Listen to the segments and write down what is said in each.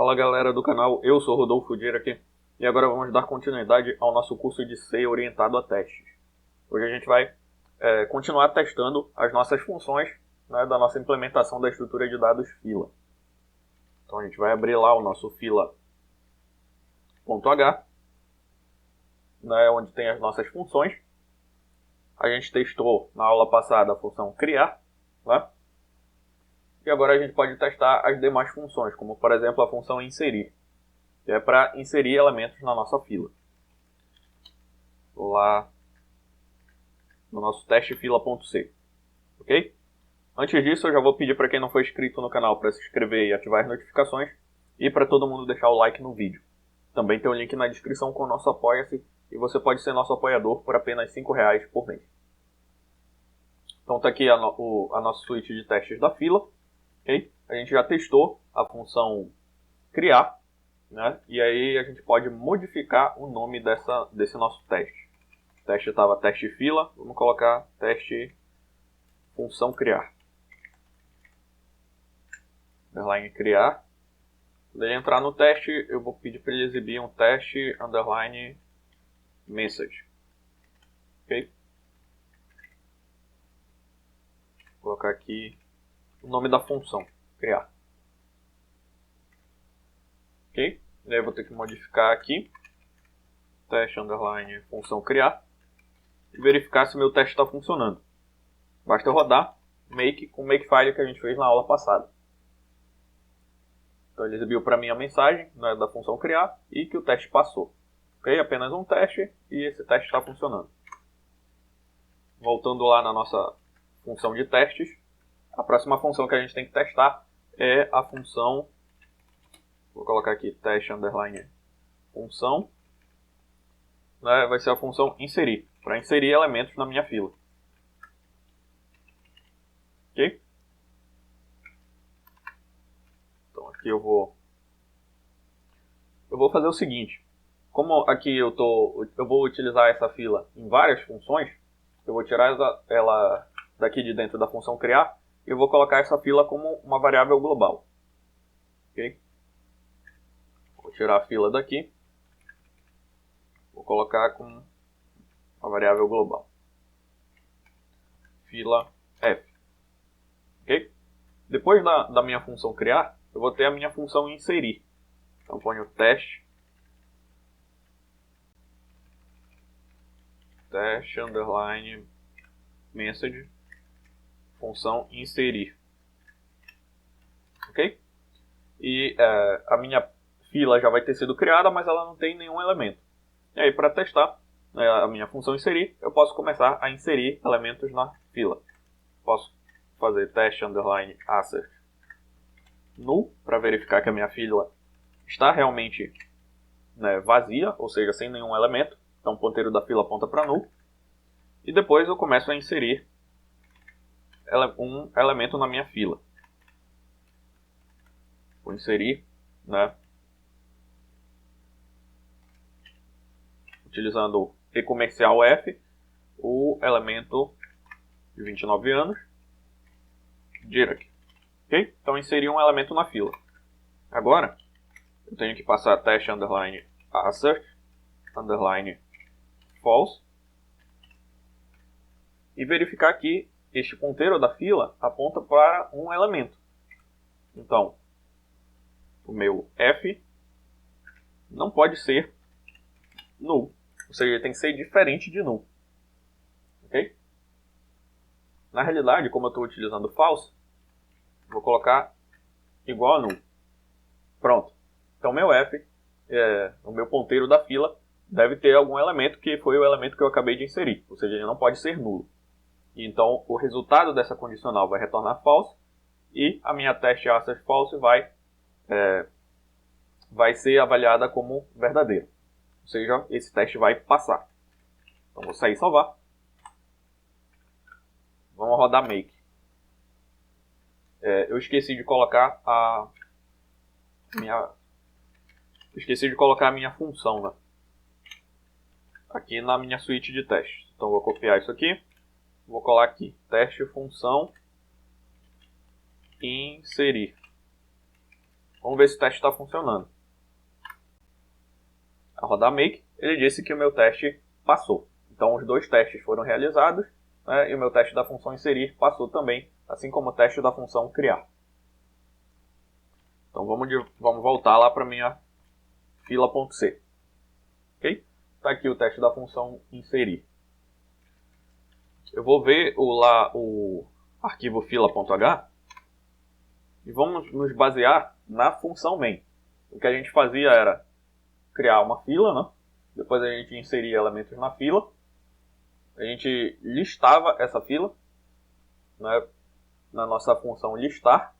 Fala galera do canal, eu sou Rodolfo Dieira aqui e agora vamos dar continuidade ao nosso curso de C orientado a testes. Hoje a gente vai continuar testando as nossas funções, né, da nossa implementação da estrutura de dados fila. Então a gente vai abrir lá o nosso fila.h, né, onde tem as nossas funções. A gente testou na aula passada a função criar, né? E agora a gente pode testar as demais funções, como por exemplo a função inserir, que é para inserir elementos na nossa fila. Lá no nosso teste fila.c, ok? Antes disso, eu já vou pedir para quem não for inscrito no canal para se inscrever e ativar as notificações, e para todo mundo deixar o like no vídeo. Também tem o link na descrição com o nosso Apoia-se, e você pode ser nosso apoiador por apenas R$ 5 por mês. Então está aqui a nossa suíte de testes da fila. Okay? A gente já testou a função criar, né? E aí a gente pode modificar o nome desse nosso teste. O teste estava teste fila, vamos colocar teste função criar. Underline criar. Quando ele entrar no teste, eu vou pedir para ele exibir um teste underline message. Ok? Vou colocar aqui o nome da função criar. Ok? E aí eu vou ter que modificar aqui teste underline função criar e verificar se meu teste está funcionando. Basta rodar make com o makefile que a gente fez na aula passada. Então ele exibiu para mim a mensagem, né, da função criar e que o teste passou. Ok? Apenas um teste e esse teste está funcionando. Voltando lá na nossa função de testes, a próxima função que a gente tem que testar é a função, vou colocar aqui teste underline função, né, vai ser a função inserir, para inserir elementos na minha fila. Ok? Então aqui eu vou fazer o seguinte, como aqui eu vou utilizar essa fila em várias funções, eu vou tirar ela daqui de dentro da função criar e eu vou colocar essa fila como uma variável global. Ok? Vou tirar a fila daqui, vou colocar como uma variável global. Fila f. Ok? Depois da minha função criar, eu vou ter a minha função inserir. Então ponho teste underline message função inserir. Ok? E a minha fila já vai ter sido criada, mas ela não tem nenhum elemento. E aí para testar a minha função inserir, eu posso começar a inserir elementos na fila. Posso fazer teste underline assert null para verificar que a minha fila está realmente, né, vazia, ou seja, sem nenhum elemento. Então o ponteiro da fila aponta para null. E depois eu começo a inserir um elemento na minha fila. Vou inserir, né, utilizando o e-comercial f, o elemento de 29 anos, Dirac. Ok? Então inseri um elemento na fila. Agora eu tenho que passar teste underline assert underline false e verificar que este ponteiro da fila aponta para um elemento. Então o meu f não pode ser null, ou seja, ele tem que ser diferente de null. Ok? Na realidade, como eu estou utilizando false, vou colocar igual a null. Pronto. Então meu f, o meu ponteiro da fila, deve ter algum elemento que foi o elemento que eu acabei de inserir, ou seja, ele não pode ser nulo. E então o resultado dessa condicional vai retornar false e a minha teste assert false vai ser avaliada como verdadeiro. Ou seja, esse teste vai passar. Então vou sair e salvar. Vamos rodar make. Eu esqueci de colocar a minha função, né, aqui na minha suíte de testes. Então vou copiar isso aqui. Vou colar aqui teste função inserir. Vamos ver se o teste está funcionando. A rodar make, ele disse que o meu teste passou. Então os dois testes foram realizados, né, e o meu teste da função inserir passou também, assim como o teste da função criar. Então vamos voltar lá para a minha fila.c. Ok? Está aqui o teste da função inserir. Eu vou ver o arquivo fila.h e vamos nos basear na função main. O que a gente fazia era criar uma fila, né? Depois a gente inseria elementos na fila, a gente listava essa fila, né, na nossa função listar,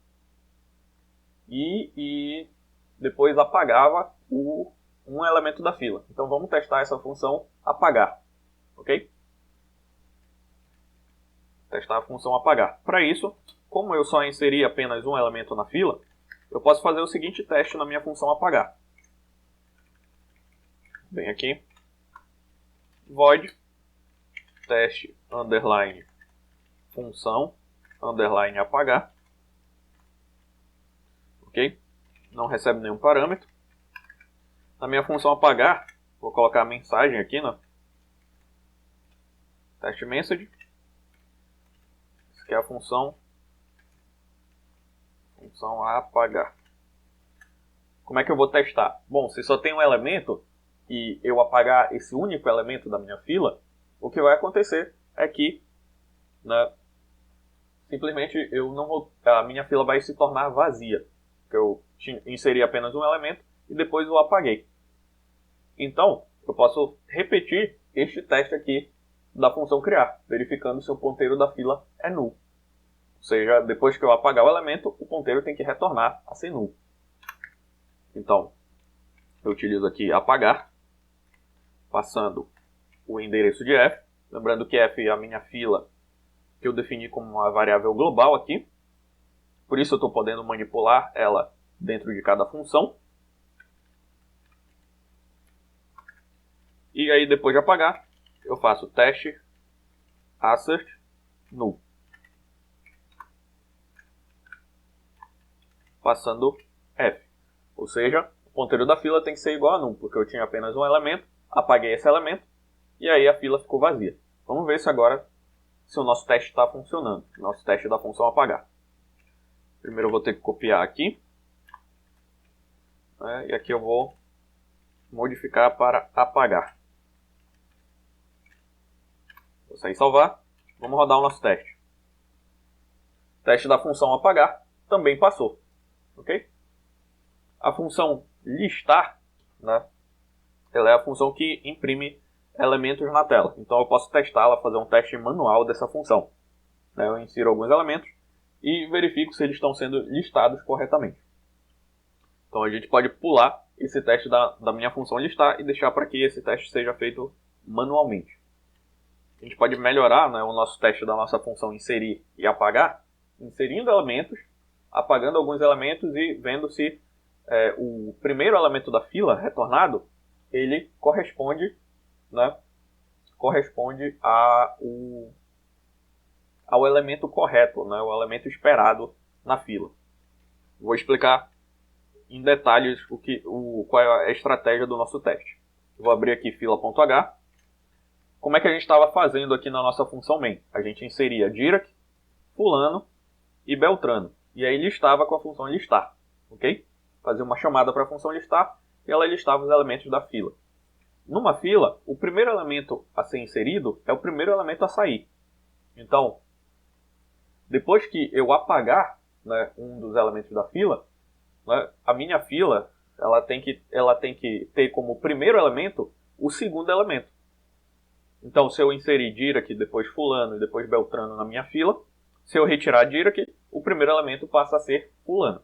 e depois apagava um elemento da fila. Então vamos testar essa função apagar, ok? Testar a função apagar. Para isso, como eu só inseri apenas um elemento na fila, eu posso fazer o seguinte teste na minha função apagar. Vem aqui, void teste underline função underline apagar, ok? Não recebe nenhum parâmetro. Na minha função apagar, vou colocar a mensagem aqui, né? Test message. Essa aqui é a função apagar. Como é que eu vou testar? Bom, se só tem um elemento e eu apagar esse único elemento da minha fila, o que vai acontecer é que, né, simplesmente a minha fila vai se tornar vazia. Porque eu inseri apenas um elemento e depois eu apaguei. Então, eu posso repetir este teste aqui da função criar, verificando se o ponteiro da fila é null. Ou seja, depois que eu apagar o elemento, o ponteiro tem que retornar a ser null. Então, eu utilizo aqui apagar, passando o endereço de f. Lembrando que f é a minha fila que eu defini como uma variável global aqui. Por isso eu estou podendo manipular ela dentro de cada função. E aí depois de apagar, eu faço teste assert null. Passando f. Ou seja, o ponteiro da fila tem que ser igual a null, porque eu tinha apenas um elemento, apaguei esse elemento, e aí a fila ficou vazia. Vamos ver se agora o nosso teste está funcionando. Nosso teste da função apagar. Primeiro eu vou ter que copiar aqui. E aqui eu vou modificar para apagar. Vou sair e salvar. Vamos rodar o nosso teste. O teste da função apagar também passou. Ok? A função listar, né, ela é a função que imprime elementos na tela. Então eu posso testá-la, fazer um teste manual dessa função. Eu insiro alguns elementos e verifico se eles estão sendo listados corretamente. Então a gente pode pular esse teste da minha função listar e deixar para que esse teste seja feito manualmente. A gente pode melhorar, né, o nosso teste da nossa função inserir e apagar, inserindo elementos, apagando alguns elementos e vendo se o primeiro elemento da fila retornado, ele corresponde, né, ao elemento correto, né, o elemento esperado na fila. Vou explicar em detalhes qual é a estratégia do nosso teste. Vou abrir aqui fila.h. Como é que a gente estava fazendo aqui na nossa função main? A gente inseria Dirac, fulano e Beltrano. E aí listava com a função listar. Ok? Fazia uma chamada para a função listar e ela listava os elementos da fila. Numa fila, o primeiro elemento a ser inserido é o primeiro elemento a sair. Então, depois que eu apagar, né, um dos elementos da fila, né, a minha fila ela tem que ter como primeiro elemento o segundo elemento. Então, se eu inserir Dirac, depois fulano e depois Beltrano na minha fila, se eu retirar Dirac, o primeiro elemento passa a ser fulano.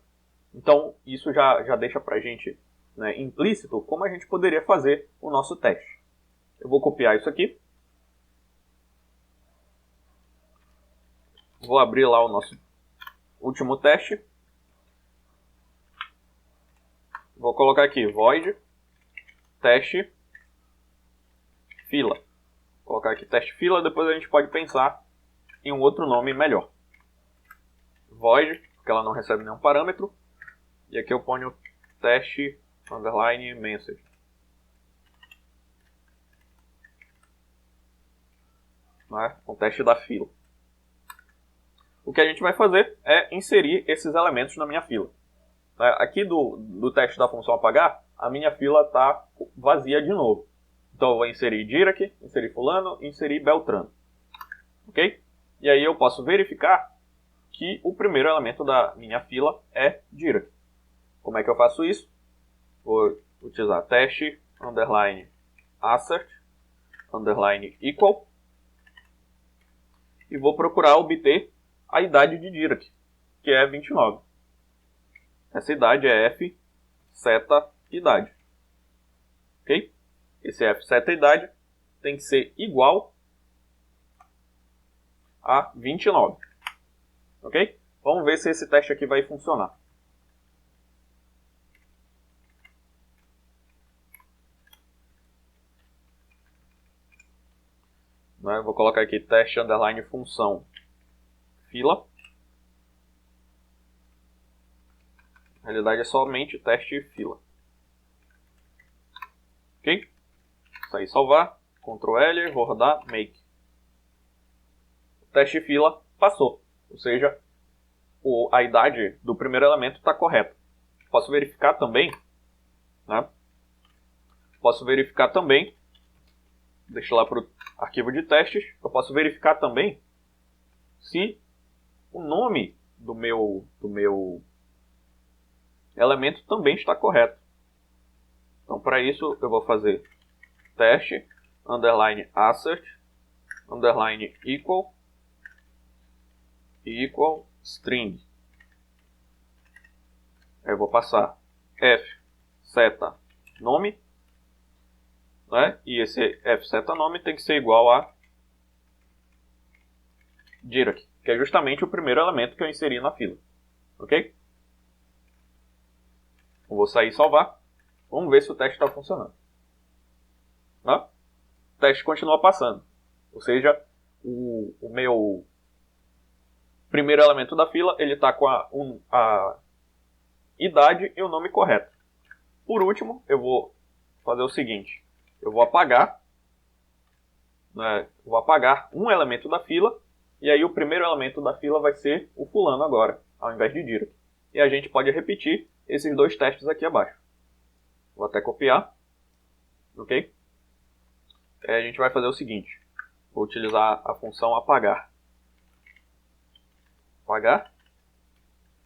Então, isso já deixa para a gente, né, implícito como a gente poderia fazer o nosso teste. Eu vou copiar isso aqui. Vou abrir lá o nosso último teste. Vou colocar aqui void teste fila. Vou colocar aqui teste fila, depois a gente pode pensar em um outro nome melhor. Void, porque ela não recebe nenhum parâmetro. E aqui eu ponho teste underline message. Né? O teste da fila. O que a gente vai fazer é inserir esses elementos na minha fila. Aqui do teste da função apagar, a minha fila está vazia de novo. Então eu vou inserir Dirac, inserir fulano, inserir Beltrano. Ok? E aí eu posso verificar que o primeiro elemento da minha fila é Dirac. Como é que eu faço isso? Vou utilizar teste underline assert underline equal e vou procurar obter a idade de Dirac, que é 29. Essa idade é f seta idade. Ok? Esse f seta idade tem que ser igual a 29. Ok? Vamos ver se esse teste aqui vai funcionar. Vou colocar aqui teste underline função fila. Na realidade é somente teste fila. Ok? Sair salvar. Ctrl L, vou rodar make. O teste fila passou. Ou seja, a idade do primeiro elemento está correta. Posso verificar também. Posso verificar também. Deixa lá para o arquivo de testes. Eu posso verificar também se o nome do meu elemento também está correto. Então, para isso, eu vou fazer teste underline assert underline equal string. Aí eu vou passar f seta nome, né? E esse f seta nome tem que ser igual a Dirac, que é justamente o primeiro elemento que eu inseri na fila. Ok? Eu vou sair e salvar. Vamos ver se o teste está funcionando. O teste continua passando. Ou seja, o meu primeiro elemento da fila ele está com a idade e o nome correto. Por último, eu vou fazer o seguinte. Eu vou apagar, um elemento da fila. E aí o primeiro elemento da fila vai ser o fulano agora, ao invés de Dirac. E a gente pode repetir esses dois testes aqui abaixo. Vou até copiar. Ok? A gente vai fazer o seguinte. Vou utilizar a função apagar. Apagar.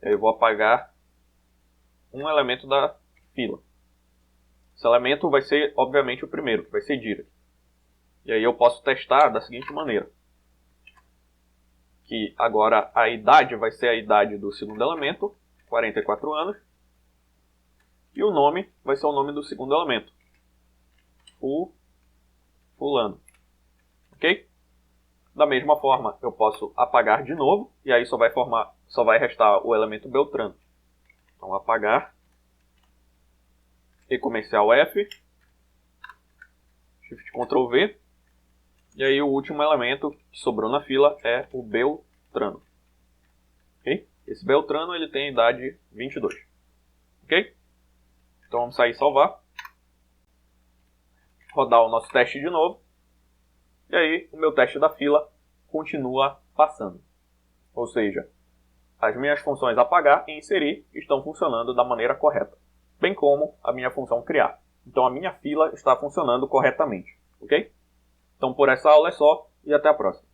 Eu vou apagar um elemento da fila. Esse elemento vai ser, obviamente, o primeiro, que vai ser Dirac. E aí eu posso testar da seguinte maneira. Que agora a idade vai ser a idade do segundo elemento, 44 anos. E o nome vai ser o nome do segundo elemento, fulano. Ok? Da mesma forma, eu posso apagar de novo, e aí só vai restar o elemento Beltrano. Então, apagar, e comercial F, Shift Ctrl V, e aí o último elemento que sobrou na fila é o Beltrano. Ok? Esse Beltrano ele tem a idade 22. Ok? Então vamos sair e salvar. Rodar o nosso teste de novo. E aí o meu teste da fila continua passando. Ou seja, as minhas funções apagar e inserir estão funcionando da maneira correta. Bem como a minha função criar. Então a minha fila está funcionando corretamente. Ok? Então por essa aula é só e até a próxima.